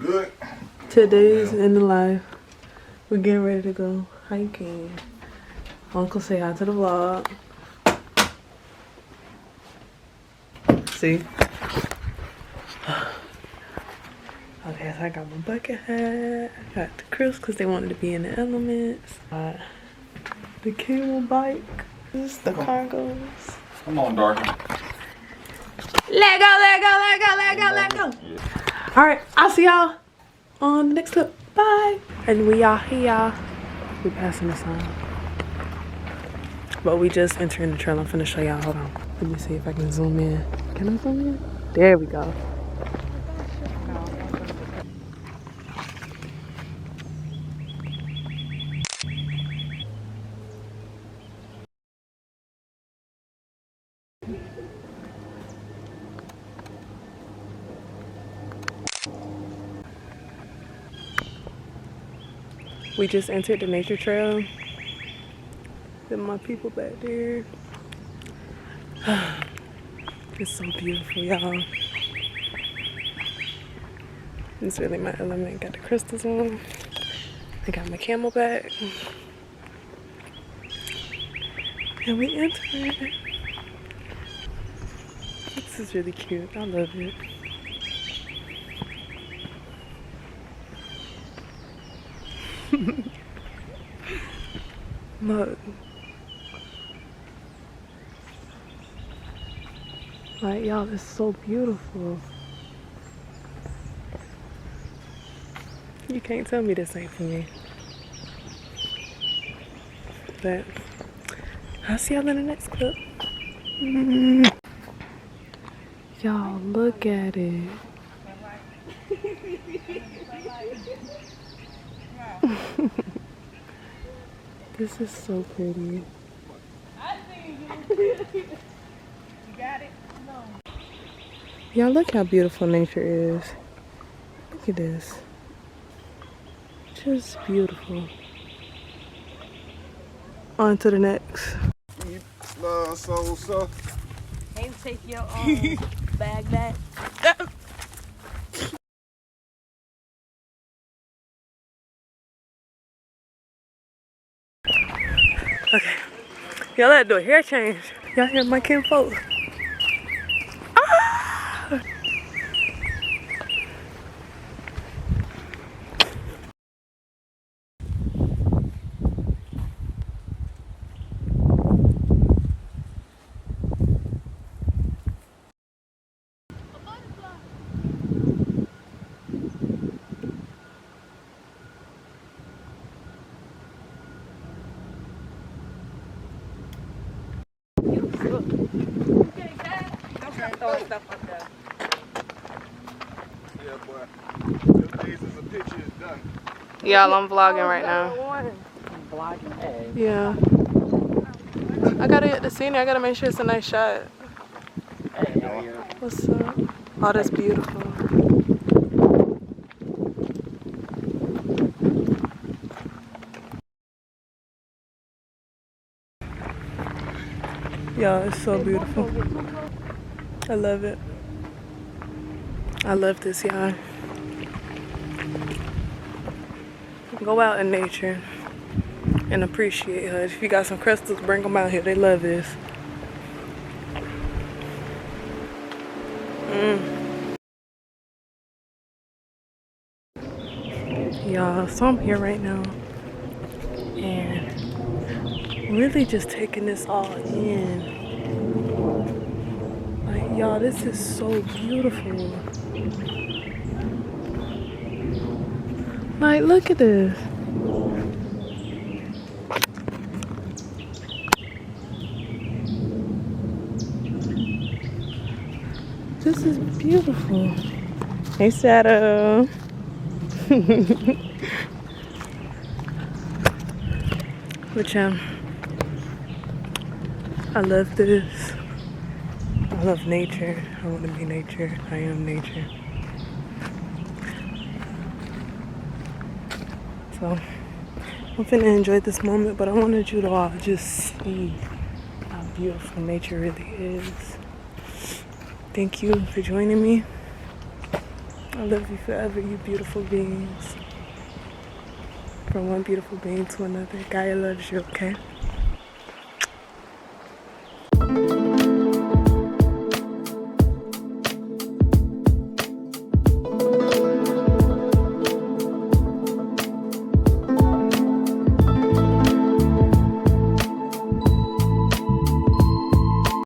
Good. Today's in the life. We're getting ready to go hiking. Uncle, say hi to the vlog. See? Okay, so I got my bucket hat. I got the crisps because they wanted to be in the elements. The camel bike. This is the cargos. Come on, Darkin. Let go, let go, let go, let go, let go. Yeah. Alright, I'll see y'all on the next clip. Bye. And we are here. We passing the sign. But we just entering the trail. I'm finna show y'all. Hold on. Let me see if I can zoom in. Can I zoom in? There we go. We just entered the nature trail. Then my people back there. It's so beautiful, y'all. It's really my element. Got the crystals on. I got my camelback. And we entered. This is really cute. I love it. Look. Like, y'all, it's so beautiful. You can't tell me this ain't for me. But I'll see y'all in the next clip. Y'all, look at it. This is so pretty. You got it? No. Y'all, look how beautiful nature is. Look at this. Just beautiful. On to the next. So. Hey, take your bag back. Okay. Y'all had to do a hair change. Y'all hear my kinfolk? Ah! Y'all, I'm vlogging right now. Yeah. I gotta get the scene. I gotta make sure it's a nice shot. What's up? Oh, that's beautiful. Y'all, it's so beautiful. I love it. I love this, y'all. Go out in nature and appreciate her. If you got some crystals, bring them out here. They love this. Y'all, so I'm here right now and really just taking this all in. Like, y'all, this is so beautiful. Like, look at this. This is beautiful. Hey, Shadow. Which I love this. I love nature. I want to be nature. I am nature. So I'm finna enjoy this moment, but I wanted you to all just see how beautiful nature really is. Thank you for joining me. I love you forever, you beautiful beings. From one beautiful being to another. Gaia loves you, okay?